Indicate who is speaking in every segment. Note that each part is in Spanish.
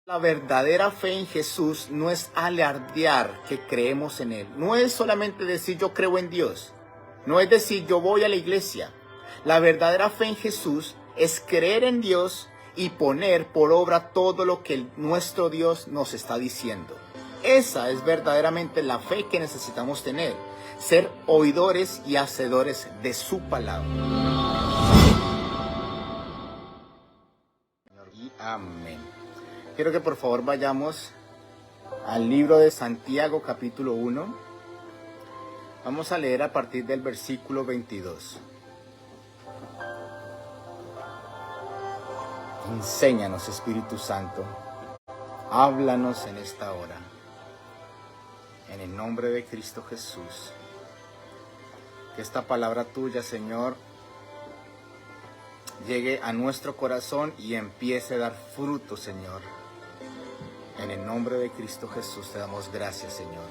Speaker 1: La verdadera fe en Jesús no es alardear que creemos en Él. No es solamente decir yo creo en Dios. No es decir yo voy a la iglesia. La verdadera fe en Jesús es creer en Dios y poner por obra todo lo que nuestro Dios nos está diciendo. Esa es verdaderamente la fe que necesitamos tener. Ser oidores y hacedores de su palabra. Y amén. Quiero que por favor vayamos al libro de Santiago capítulo 1. Vamos a leer a partir del versículo 22. Enséñanos, Espíritu Santo. Háblanos en esta hora. En el nombre de Cristo Jesús. Que esta palabra tuya, Señor, llegue a nuestro corazón y empiece a dar fruto, Señor. En el nombre de Cristo Jesús te damos gracias, Señor.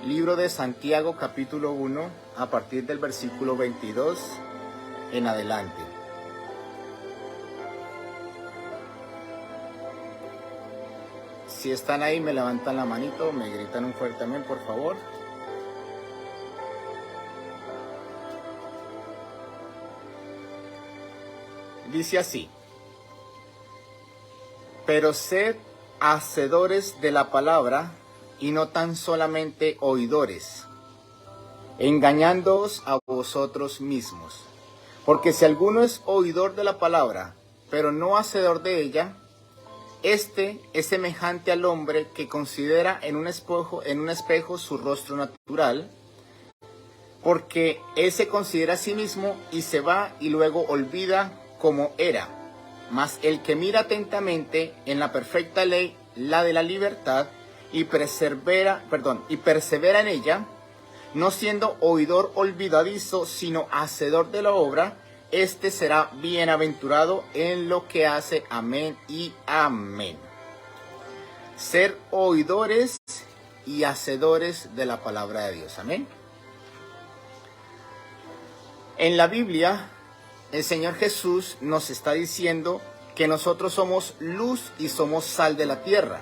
Speaker 1: Libro de Santiago, capítulo 1, a partir del versículo 22 en adelante. Si están ahí, me levantan la manito, me gritan un fuerte amén, por favor. Dice así: pero sed hacedores de la palabra y no tan solamente oidores, engañándoos a vosotros mismos. Porque si alguno es oidor de la palabra, pero no hacedor de ella, este es semejante al hombre que considera en un espejo su rostro natural, porque él se considera a sí mismo y se va y luego olvida como era. Mas el que mira atentamente en la perfecta ley, la de la libertad, y persevera en ella, no siendo oidor olvidadizo, sino hacedor de la obra, este será bienaventurado en lo que hace. Amén y amén. Ser oidores y hacedores de la palabra de Dios. Amén. En la Biblia, el Señor Jesús nos está diciendo que nosotros somos luz y somos sal de la tierra.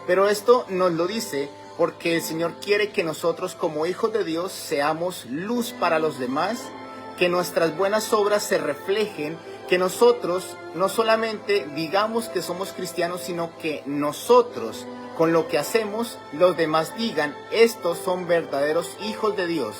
Speaker 1: Pero esto nos lo dice porque el Señor quiere que nosotros como hijos de Dios seamos luz para los demás, que nuestras buenas obras se reflejen, que nosotros no solamente digamos que somos cristianos, sino que nosotros con lo que hacemos los demás digan, estos son verdaderos hijos de Dios,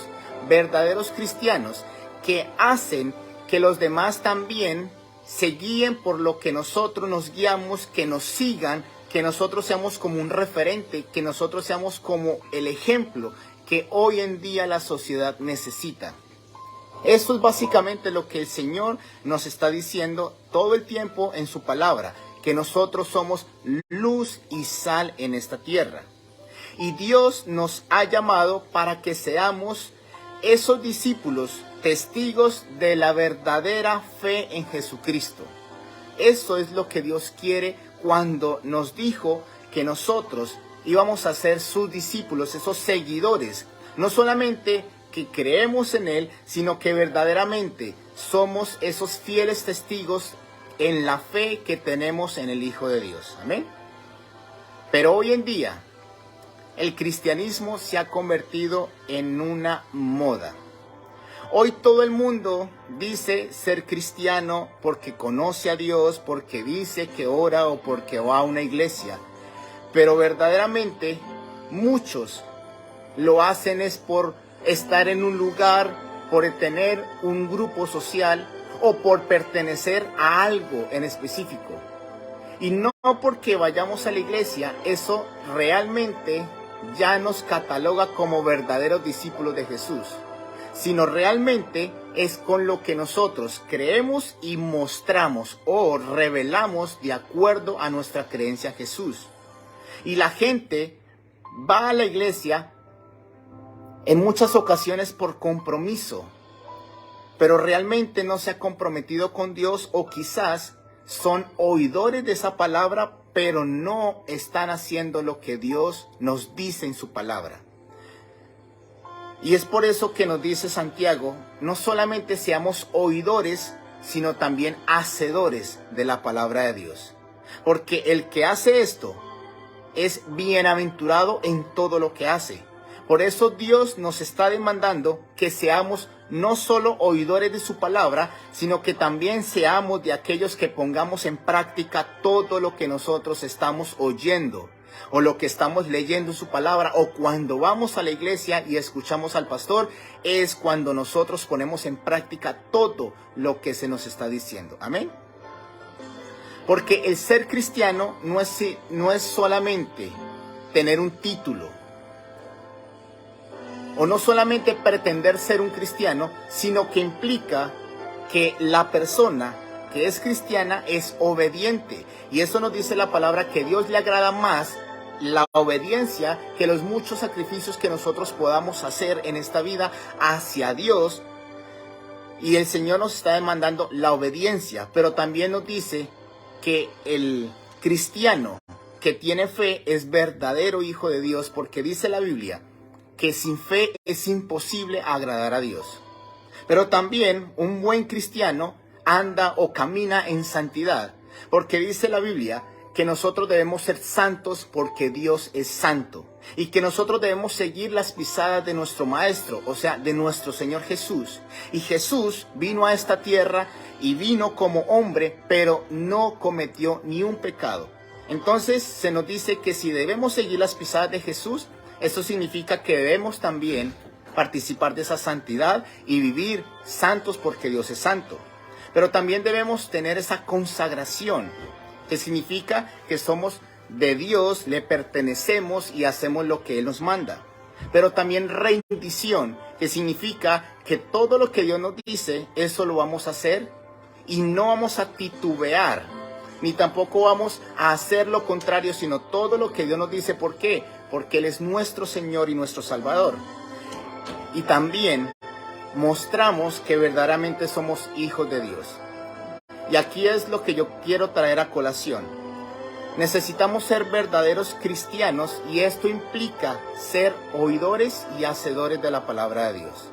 Speaker 1: verdaderos cristianos que hacen que los demás también se guíen por lo que nosotros nos guiamos, que nos sigan, que nosotros seamos como un referente, que nosotros seamos como el ejemplo que hoy en día la sociedad necesita. Esto es básicamente lo que el Señor nos está diciendo todo el tiempo en su palabra, que nosotros somos luz y sal en esta tierra. Y Dios nos ha llamado para que seamos esos discípulos, testigos de la verdadera fe en Jesucristo. Eso es lo que Dios quiere cuando nos dijo que nosotros íbamos a ser sus discípulos, esos seguidores. No solamente que creemos en Él, sino que verdaderamente somos esos fieles testigos en la fe que tenemos en el Hijo de Dios. Amén. Pero hoy en día, el cristianismo se ha convertido en una moda. Hoy todo el mundo dice ser cristiano porque conoce a Dios, porque dice que ora o porque va a una iglesia. Pero verdaderamente muchos lo hacen es por estar en un lugar, por tener un grupo social o por pertenecer a algo en específico. Y no porque vayamos a la iglesia, eso realmente ya nos cataloga como verdaderos discípulos de Jesús, sino realmente es con lo que nosotros creemos y mostramos o revelamos de acuerdo a nuestra creencia en Jesús. Y la gente va a la iglesia en muchas ocasiones por compromiso, pero realmente no se ha comprometido con Dios, o quizás son oidores de esa palabra, pero no están haciendo lo que Dios nos dice en su palabra. Y es por eso que nos dice Santiago, no solamente seamos oidores, sino también hacedores de la palabra de Dios. porque el que hace esto es bienaventurado en todo lo que hace. Por eso Dios nos está demandando que seamos no solo oidores de su palabra, sino que también seamos de aquellos que pongamos en práctica todo lo que nosotros estamos oyendo, o lo que estamos leyendo en su palabra, o cuando vamos a la iglesia y escuchamos al pastor, es cuando nosotros ponemos en práctica todo lo que se nos está diciendo. Amén. Porque el ser cristiano no es solamente tener un título, o no solamente pretender ser un cristiano, sino que implica que la persona que es cristiana es obediente. Y eso nos dice la palabra que Dios le agrada más la obediencia que los muchos sacrificios que nosotros podamos hacer en esta vida hacia Dios. Y el Señor nos está demandando la obediencia, pero también nos dice que el cristiano que tiene fe es verdadero hijo de Dios, porque dice la Biblia que sin fe es imposible agradar a Dios. Pero también un buen cristiano anda o camina en santidad, porque dice la Biblia que nosotros debemos ser santos porque Dios es santo, y que nosotros debemos seguir las pisadas de nuestro Maestro, o sea, de nuestro Señor Jesús. Y Jesús vino a esta tierra y vino como hombre, pero no cometió ni un pecado. Entonces se nos dice que si debemos seguir las pisadas de Jesús, eso significa que debemos también participar de esa santidad y vivir santos porque Dios es santo. Pero también debemos tener esa consagración, que significa que somos de Dios, le pertenecemos y hacemos lo que Él nos manda. Pero también rendición, que significa que todo lo que Dios nos dice, eso lo vamos a hacer y no vamos a titubear, ni tampoco vamos a hacer lo contrario, sino todo lo que Dios nos dice. ¿Por qué? Porque Él es nuestro Señor y nuestro Salvador. Y también mostramos que verdaderamente somos hijos de Dios. Y aquí es lo que yo quiero traer a colación. Necesitamos ser verdaderos cristianos, y esto implica ser oidores y hacedores de la palabra de Dios.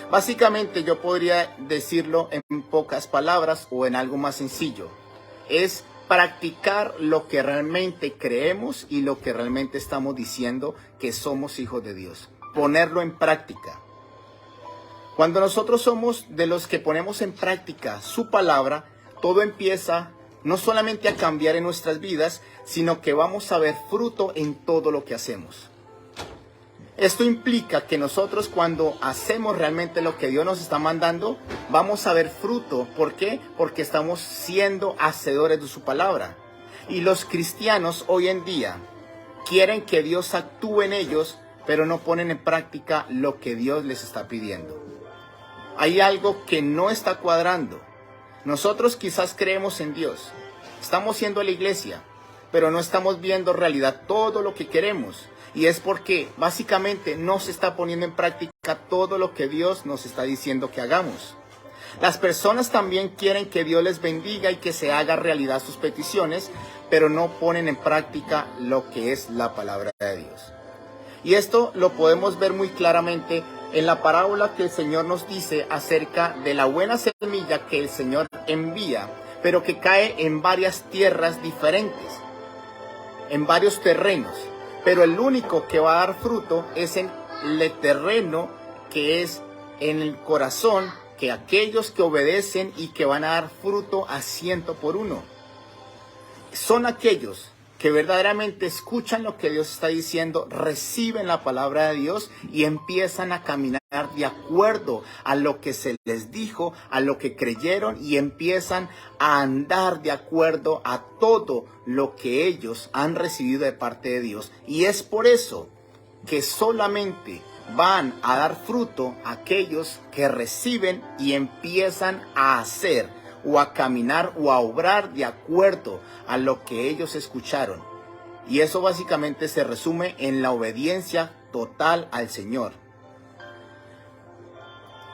Speaker 1: Básicamente yo podría decirlo en pocas palabras o en algo más sencillo. Es practicar lo que realmente creemos y lo que realmente estamos diciendo que somos hijos de Dios. Ponerlo en práctica. Cuando nosotros somos de los que ponemos en práctica su palabra, todo empieza no solamente a cambiar en nuestras vidas, sino que vamos a ver fruto en todo lo que hacemos. Esto implica que nosotros, cuando hacemos realmente lo que Dios nos está mandando, vamos a ver fruto. ¿Por qué? Porque estamos siendo hacedores de su palabra. Y los cristianos hoy en día quieren que Dios actúe en ellos, pero no ponen en práctica lo que Dios les está pidiendo. Hay algo que no está cuadrando. Nosotros quizás creemos en Dios, estamos yendo a la iglesia, pero no estamos viendo en realidad todo lo que queremos. Y es porque básicamente no se está poniendo en práctica todo lo que Dios nos está diciendo que hagamos. Las personas también quieren que Dios les bendiga y que se haga realidad sus peticiones, pero no ponen en práctica lo que es la palabra de Dios. Y esto lo podemos ver muy claramente en la parábola que el Señor nos dice acerca de la buena semilla que el Señor envía, pero que cae en varias tierras diferentes, en varios terrenos. Pero el único que va a dar fruto es en el terreno que es en el corazón, que aquellos que obedecen y que van a dar fruto a 100 por 1. Son aquellos que verdaderamente escuchan lo que Dios está diciendo, reciben la palabra de Dios y empiezan a caminar de acuerdo a lo que se les dijo, a lo que creyeron, y empiezan a andar de acuerdo a todo lo que ellos han recibido de parte de Dios. Y es por eso que solamente van a dar fruto aquellos que reciben y empiezan a hacer o a caminar o a obrar de acuerdo a lo que ellos escucharon. Y eso básicamente se resume en la obediencia total al Señor.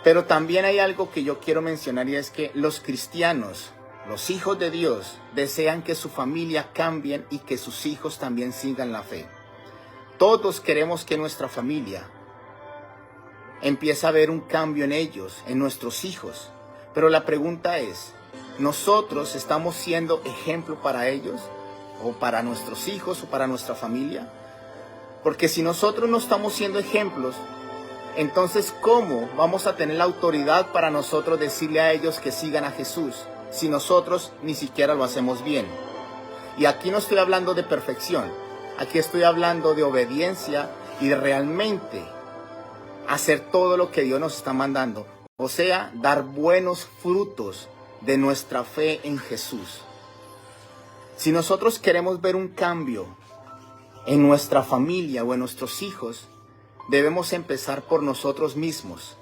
Speaker 1: Pero también hay algo que yo quiero mencionar, y es que los cristianos, los hijos de Dios, desean que su familia cambie y que sus hijos también sigan la fe. Todos queremos que nuestra familia empiece a ver un cambio en ellos, en nuestros hijos. Pero la pregunta es, ¿nosotros estamos siendo ejemplo para ellos? o para nuestros hijos o para nuestra familia? Porque si nosotros no estamos siendo ejemplos, entonces ¿cómo vamos a tener la autoridad para nosotros decirle a ellos que sigan a Jesús si nosotros ni siquiera lo hacemos bien? Y aquí no estoy hablando de perfección, aquí estoy hablando de obediencia y de realmente hacer todo lo que Dios nos está mandando. O sea, dar buenos frutos de nuestra fe en Jesús. Si nosotros queremos ver un cambio en nuestra familia o en nuestros hijos, debemos empezar por nosotros mismos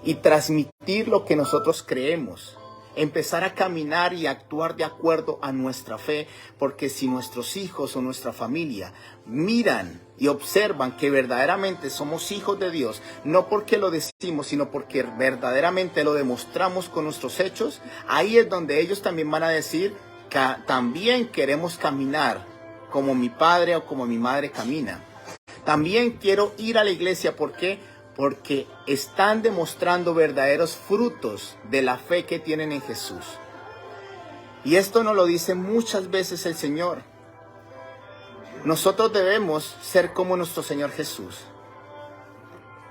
Speaker 1: y transmitir lo que nosotros creemos. Empezar a caminar y actuar de acuerdo a nuestra fe, porque si nuestros hijos o nuestra familia miran y observan que verdaderamente somos hijos de Dios, no porque lo decimos, sino porque verdaderamente lo demostramos con nuestros hechos, ahí es donde ellos también van a decir que también queremos caminar como mi padre o como mi madre camina. También quiero ir a la iglesia, ¿por qué? Porque están demostrando verdaderos frutos de la fe que tienen en Jesús. Y esto nos lo dice muchas veces el Señor. Nosotros debemos ser como nuestro Señor Jesús.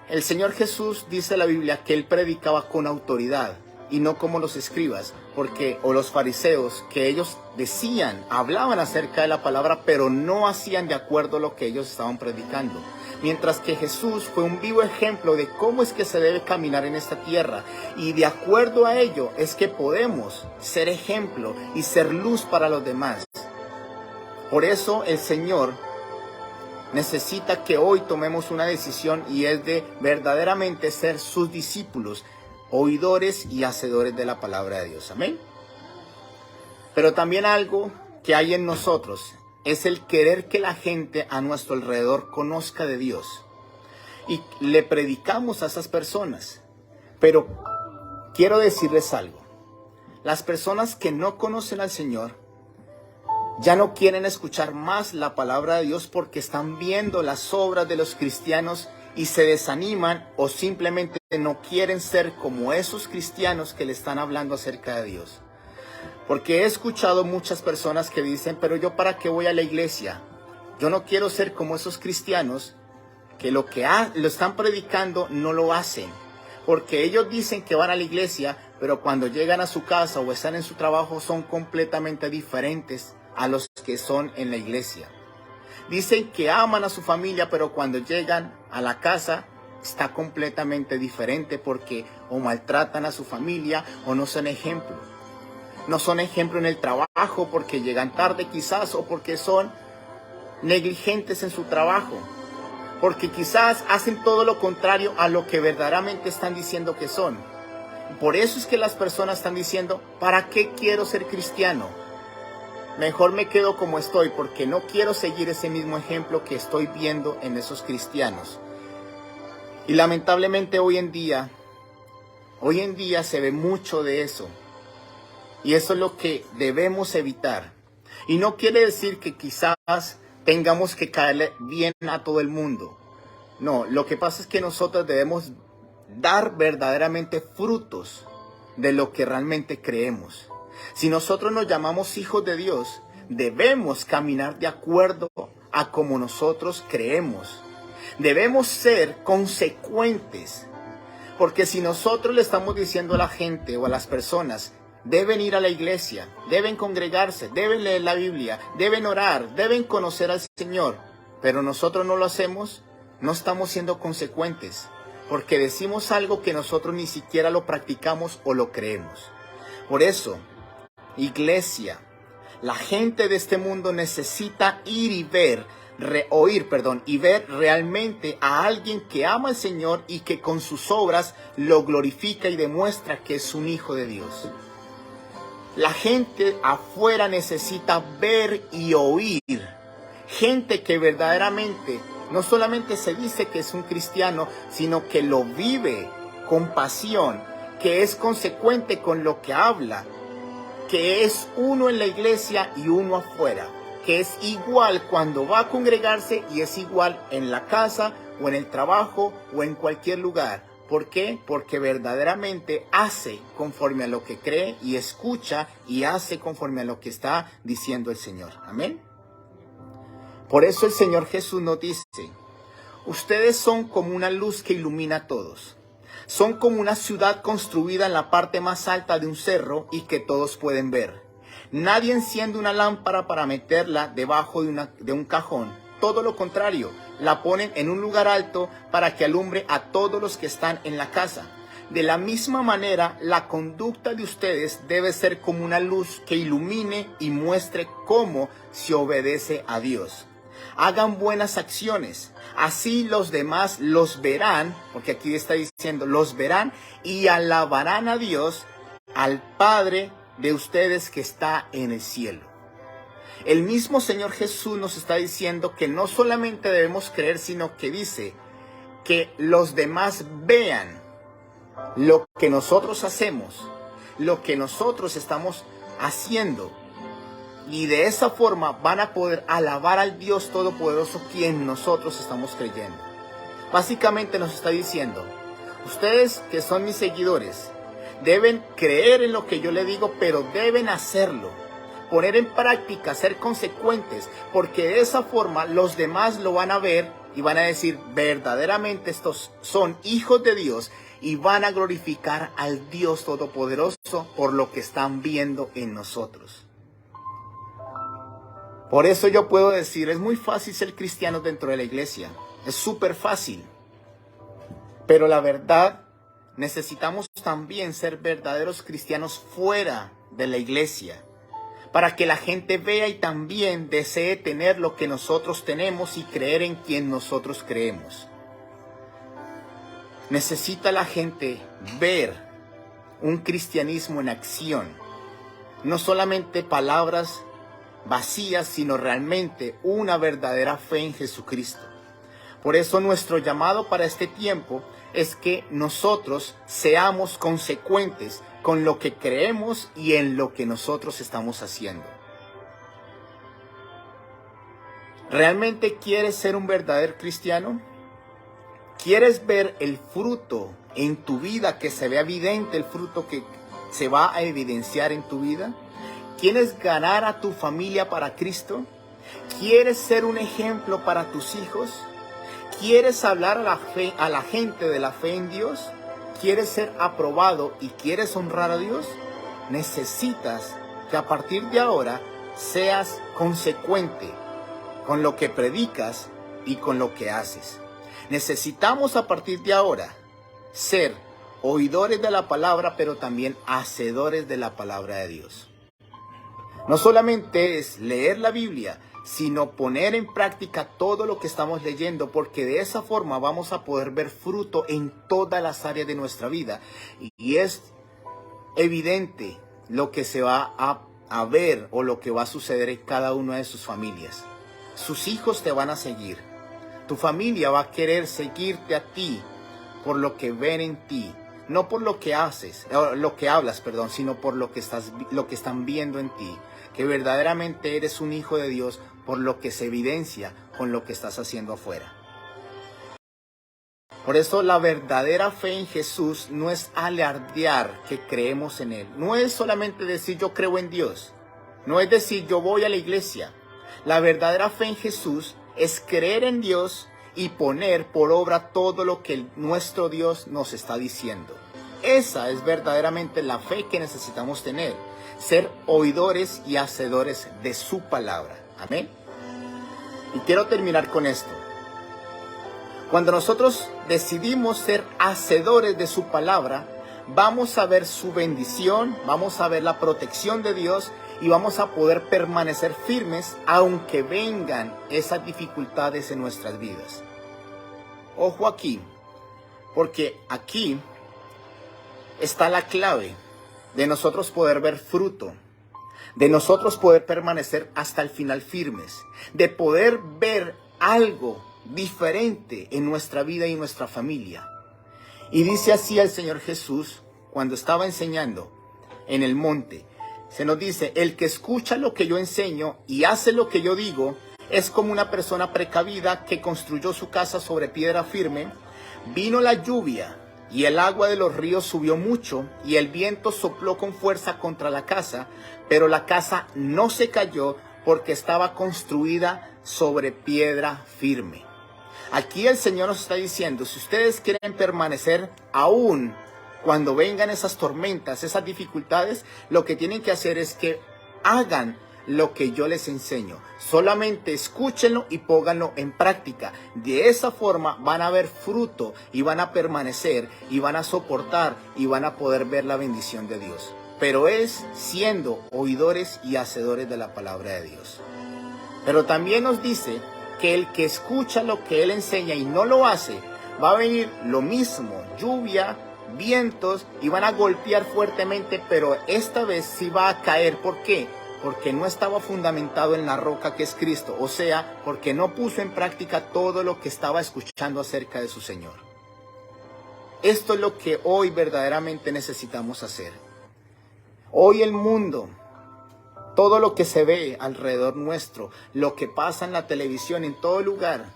Speaker 1: El Señor Jesús dice en la Biblia que Él predicaba con autoridad y no como los escribas, o los fariseos, que ellos decían, hablaban acerca de la palabra, pero no hacían de acuerdo a lo que ellos estaban predicando. Mientras que Jesús fue un vivo ejemplo de cómo es que se debe caminar en esta tierra. Y de acuerdo a ello es que podemos ser ejemplo y ser luz para los demás. Por eso el Señor necesita que hoy tomemos una decisión, y es de verdaderamente ser sus discípulos, oidores y hacedores de la palabra de Dios. Amén. Pero también algo que hay en nosotros es el querer que la gente a nuestro alrededor conozca de Dios. Y le predicamos a esas personas. Pero quiero decirles algo. Las personas que no conocen al Señor ya no quieren escuchar más la palabra de Dios porque están viendo las obras de los cristianos y se desaniman, o simplemente no quieren ser como esos cristianos que le están hablando acerca de Dios. Porque he escuchado muchas personas que dicen, pero yo ¿para qué voy a la iglesia? Yo no quiero ser como esos cristianos que lo están predicando no lo hacen. Porque ellos dicen que van a la iglesia, pero cuando llegan a su casa o están en su trabajo son completamente diferentes a los que son en la iglesia. Dicen que aman a su familia, pero cuando llegan a la casa está completamente diferente, porque o maltratan a su familia o no son ejemplo. No son ejemplo en el trabajo porque llegan tarde quizás, o porque son negligentes en su trabajo. Porque quizás hacen todo lo contrario a lo que verdaderamente están diciendo que son. Por eso es que las personas están diciendo, ¿para qué quiero ser cristiano? Mejor me quedo como estoy, porque no quiero seguir ese mismo ejemplo que estoy viendo en esos cristianos. Y lamentablemente hoy en día se ve mucho de eso. Y eso es lo que debemos evitar. Y no quiere decir que quizás tengamos que caerle bien a todo el mundo. No, lo que pasa es que nosotros debemos dar verdaderamente frutos de lo que realmente creemos. Si nosotros nos llamamos hijos de Dios, debemos caminar de acuerdo a como nosotros creemos. Debemos ser consecuentes. Porque si nosotros le estamos diciendo a la gente o a las personas, deben ir a la iglesia, deben congregarse, deben leer la Biblia, deben orar, deben conocer al Señor, pero nosotros no lo hacemos, no estamos siendo consecuentes, porque decimos algo que nosotros ni siquiera lo practicamos o lo creemos. Por eso, iglesia, la gente de este mundo necesita ir y ver, oír realmente a alguien que ama al Señor y que con sus obras lo glorifica y demuestra que es un hijo de Dios. La gente afuera necesita ver y oír. Gente que verdaderamente no solamente se dice que es un cristiano, sino que lo vive con pasión, que es consecuente con lo que habla, que es uno en la iglesia y uno afuera, que es igual cuando va a congregarse y es igual en la casa o en el trabajo o en cualquier lugar. ¿Por qué? Porque verdaderamente hace conforme a lo que cree y escucha y hace conforme a lo que está diciendo el Señor. Amén. Por eso el Señor Jesús nos dice: ustedes son como una luz que ilumina a todos. Son como una ciudad construida en la parte más alta de un cerro y que todos pueden ver. Nadie enciende una lámpara para meterla debajo de un cajón. Todo lo contrario, la ponen en un lugar alto para que alumbre a todos los que están en la casa. De la misma manera, la conducta de ustedes debe ser como una luz que ilumine y muestre cómo se obedece a Dios. Hagan buenas acciones, así los demás los verán, porque aquí está diciendo los verán y alabarán a Dios, al Padre de ustedes que está en el cielo. El mismo Señor Jesús nos está diciendo que no solamente debemos creer, sino que dice que los demás vean lo que nosotros hacemos, lo que nosotros estamos haciendo. Y de esa forma van a poder alabar al Dios Todopoderoso quien nosotros estamos creyendo. Básicamente nos está diciendo: ustedes que son mis seguidores deben creer en lo que yo le digo, pero deben hacerlo, poner en práctica, ser consecuentes, porque de esa forma los demás lo van a ver y van a decir: verdaderamente estos son hijos de Dios, y van a glorificar al Dios Todopoderoso por lo que están viendo en nosotros. Por eso yo puedo decir, es muy fácil ser cristiano dentro de la iglesia. Es súper fácil. Pero la verdad, necesitamos también ser verdaderos cristianos fuera de la iglesia, para que la gente vea y también desee tener lo que nosotros tenemos y creer en quien nosotros creemos. Necesita la gente ver un cristianismo en acción, no solamente palabras vacías, sino realmente una verdadera fe en Jesucristo. Por eso nuestro llamado para este tiempo es que nosotros seamos consecuentes con lo que creemos y en lo que nosotros estamos haciendo. ¿Realmente quieres ser un verdadero cristiano? ¿Quieres ver el fruto en tu vida, que se vea evidente el fruto que se va a evidenciar en tu vida? ¿Quieres ganar a tu familia para Cristo? ¿Quieres ser un ejemplo para tus hijos? ¿Quieres hablar a la gente de la fe en Dios? ¿Quieres ser aprobado y quieres honrar a Dios? Necesitas que a partir de ahora seas consecuente con lo que predicas y con lo que haces. Necesitamos a partir de ahora ser oidores de la palabra, pero también hacedores de la palabra de Dios. No solamente es leer la Biblia, sino poner en práctica todo lo que estamos leyendo, porque de esa forma vamos a poder ver fruto en todas las áreas de nuestra vida. Y es evidente lo que se va a ver o lo que va a suceder en cada una de sus familias. Sus hijos te van a seguir. Tu familia va a querer seguirte a ti por lo que ven en ti, no por lo que haces, lo que hablas, perdón, sino por lo que están viendo en ti, que verdaderamente eres un hijo de Dios por lo que se evidencia con lo que estás haciendo afuera. Por eso la verdadera fe en Jesús no es alardear que creemos en Él. No es solamente decir yo creo en Dios. No es decir yo voy a la iglesia. La verdadera fe en Jesús es creer en Dios y poner por obra todo lo que nuestro Dios nos está diciendo. Esa es verdaderamente la fe que necesitamos tener. Ser oidores y hacedores de su palabra. Amén. Y quiero terminar con esto. Cuando nosotros decidimos ser hacedores de su palabra, vamos a ver su bendición, vamos a ver la protección de Dios y vamos a poder permanecer firmes aunque vengan esas dificultades en nuestras vidas. Ojo aquí, porque aquí está la clave de nosotros poder ver fruto, de nosotros poder permanecer hasta el final firmes, de poder ver algo diferente en nuestra vida y nuestra familia. Y dice así el Señor Jesús cuando estaba enseñando en el monte. Se nos dice, el que escucha lo que yo enseño y hace lo que yo digo, es como una persona precavida que construyó su casa sobre piedra firme. Vino la lluvia y el agua de los ríos subió mucho, y el viento sopló con fuerza contra la casa, pero la casa no se cayó porque estaba construida sobre piedra firme. Aquí el Señor nos está diciendo, si ustedes quieren permanecer aún cuando vengan esas tormentas, esas dificultades, lo que tienen que hacer es que hagan lo que yo les enseño. Solamente escúchenlo y pónganlo en práctica. De esa forma van a ver fruto y van a permanecer y van a soportar y van a poder ver la bendición de Dios. Pero es siendo oidores y hacedores de la palabra de Dios. Pero también nos dice que el que escucha lo que Él enseña y no lo hace, va a venir lo mismo, lluvia, vientos, y van a golpear fuertemente, pero esta vez sí va a caer. ¿Por qué? Porque no estaba fundamentado en la roca que es Cristo, o sea, porque no puso en práctica todo lo que estaba escuchando acerca de su Señor. Esto es lo que hoy verdaderamente necesitamos hacer. Hoy el mundo, todo lo que se ve alrededor nuestro, lo que pasa en la televisión, en todo lugar,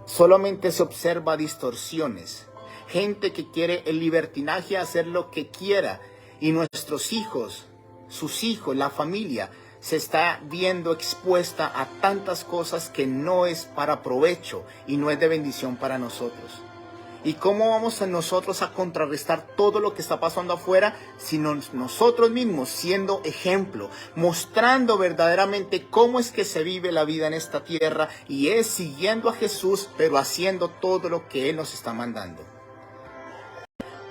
Speaker 1: solamente se observa distorsiones. Gente que quiere el libertinaje, hacer lo que quiera, y nuestros hijos, sus hijos, la familia, se está viendo expuesta a tantas cosas que no es para provecho y no es de bendición para nosotros. ¿Y cómo vamos a nosotros a contrarrestar todo lo que está pasando afuera, sino nosotros mismos siendo ejemplo, mostrando verdaderamente cómo es que se vive la vida en esta tierra, y es siguiendo a Jesús, pero haciendo todo lo que Él nos está mandando?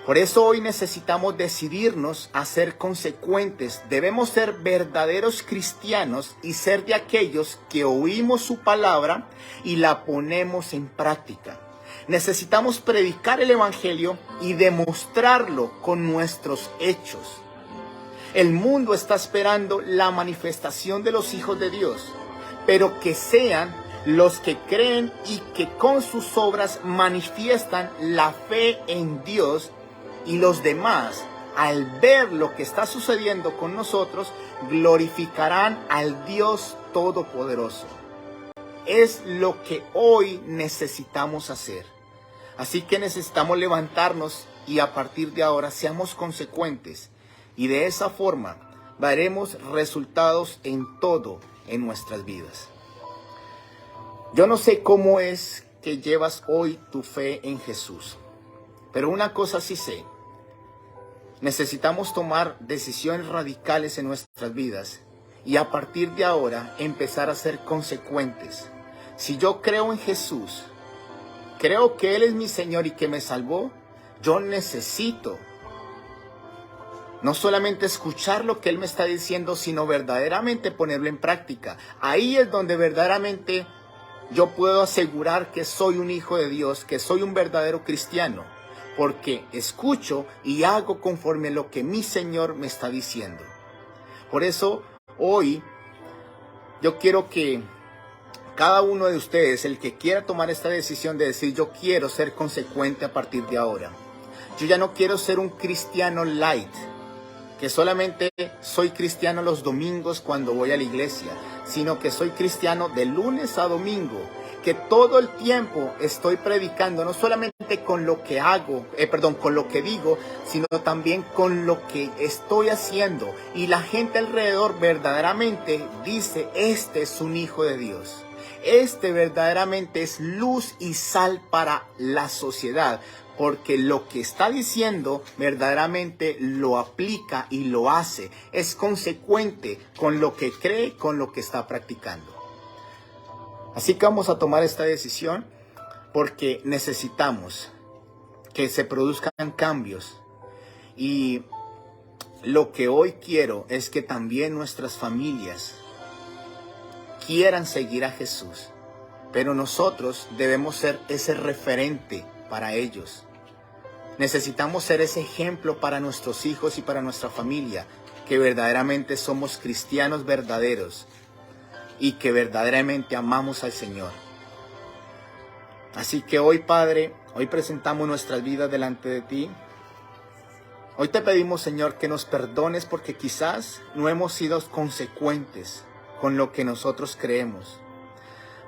Speaker 1: Por eso hoy necesitamos decidirnos a ser consecuentes. Debemos ser verdaderos cristianos y ser de aquellos que oímos su palabra y la ponemos en práctica. Necesitamos predicar el evangelio y demostrarlo con nuestros hechos. El mundo está esperando la manifestación de los hijos de Dios, pero que sean los que creen y que con sus obras manifiestan la fe en Dios. Y los demás, al ver lo que está sucediendo con nosotros, glorificarán al Dios Todopoderoso. Es lo que hoy necesitamos hacer. Así que necesitamos levantarnos y a partir de ahora seamos consecuentes. Y de esa forma veremos resultados en todo en nuestras vidas. Yo no sé cómo es que llevas hoy tu fe en Jesús. Pero una cosa sí sé, necesitamos tomar decisiones radicales en nuestras vidas y a partir de ahora empezar a ser consecuentes. Si yo creo en Jesús, creo que Él es mi Señor y que me salvó, yo necesito no solamente escuchar lo que Él me está diciendo, sino verdaderamente ponerlo en práctica. Ahí es donde verdaderamente yo puedo asegurar que soy un hijo de Dios, que soy un verdadero cristiano. Porque escucho y hago conforme a lo que mi Señor me está diciendo. Por eso hoy yo quiero que cada uno de ustedes, el que quiera tomar esta decisión de decir yo quiero ser consecuente a partir de ahora. Yo ya no quiero ser un cristiano light, que solamente soy cristiano los domingos cuando voy a la iglesia, sino que soy cristiano de lunes a domingo. Que todo el tiempo estoy predicando, no solamente con lo que hago, con lo que digo, sino también con lo que estoy haciendo. Y la gente alrededor verdaderamente dice, este es un hijo de Dios. Este verdaderamente es luz y sal para la sociedad. Porque lo que está diciendo verdaderamente lo aplica y lo hace. Es consecuente con lo que cree, con lo que está practicando. Así que vamos a tomar esta decisión porque necesitamos que se produzcan cambios. Y lo que hoy quiero es que también nuestras familias quieran seguir a Jesús. Pero nosotros debemos ser ese referente para ellos. Necesitamos ser ese ejemplo para nuestros hijos y para nuestra familia, que verdaderamente somos cristianos verdaderos. Y que verdaderamente amamos al Señor. Así que hoy, Padre, hoy presentamos nuestras vidas delante de ti. Hoy te pedimos, Señor, que nos perdones porque quizás no hemos sido consecuentes con lo que nosotros creemos.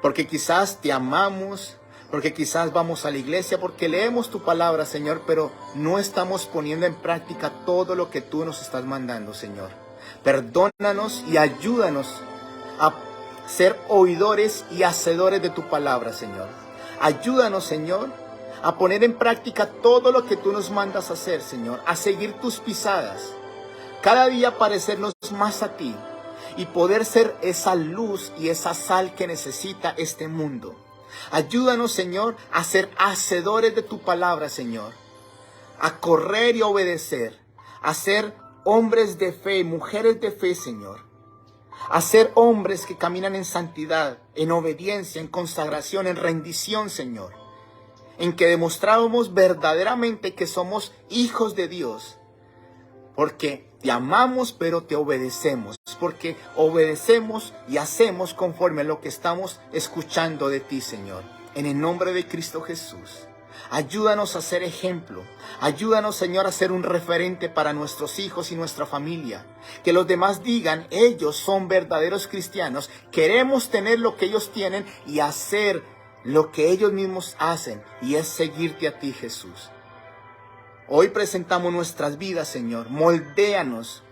Speaker 1: Porque quizás te amamos, Porque quizás vamos a la iglesia porque leemos tu palabra, Señor, pero no estamos poniendo en práctica todo lo que tú nos estás mandando, Señor. Perdónanos y ayúdanos a ser oidores y hacedores de tu palabra, Señor. Ayúdanos, Señor, a poner en práctica todo lo que tú nos mandas a hacer, Señor, a seguir tus pisadas. Cada día parecernos más a ti y poder ser esa luz y esa sal que necesita este mundo. Ayúdanos, Señor, a ser hacedores de tu palabra, Señor. A correr y obedecer. A ser hombres de fe, mujeres de fe, Señor. A ser hombres que caminan en santidad, en obediencia, en consagración, en rendición, Señor. En que demostramos verdaderamente que somos hijos de Dios. Porque te amamos, pero te obedecemos. Porque obedecemos y hacemos conforme a lo que estamos escuchando de ti, Señor. En el nombre de Cristo Jesús. Ayúdanos a ser ejemplo. Ayúdanos, Señor, a ser un referente para nuestros hijos y nuestra familia. Que los demás digan, ellos son verdaderos cristianos. Queremos tener lo que ellos tienen y hacer lo que ellos mismos hacen. Y es seguirte a ti, Jesús. Hoy presentamos nuestras vidas, Señor. Moldéanos.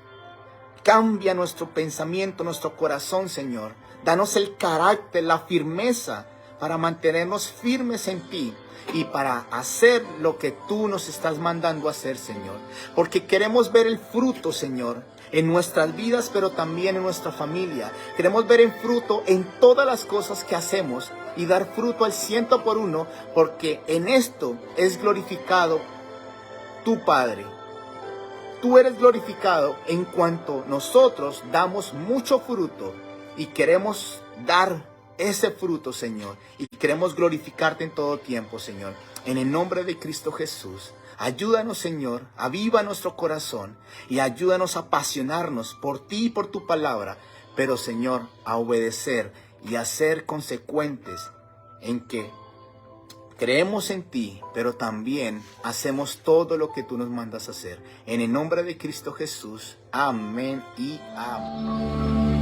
Speaker 1: Cambia nuestro pensamiento, nuestro corazón, Señor. Danos el carácter, la firmeza para mantenernos firmes en ti y para hacer lo que tú nos estás mandando a hacer, Señor. Porque queremos ver el fruto, Señor, en nuestras vidas, pero también en nuestra familia. Queremos ver el fruto en todas las cosas que hacemos y dar fruto al 100%, porque en esto es glorificado tu Padre. Tú eres glorificado en cuanto nosotros damos mucho fruto y queremos dar ese fruto, Señor. Y queremos glorificarte en todo tiempo, Señor. En el nombre de Cristo Jesús. Ayúdanos, Señor, aviva nuestro corazón y ayúdanos a apasionarnos por ti y por tu palabra. Pero, Señor, a obedecer y a ser consecuentes en que creemos en ti, pero también hacemos todo lo que tú nos mandas a hacer. En el nombre de Cristo Jesús. Amén y amén.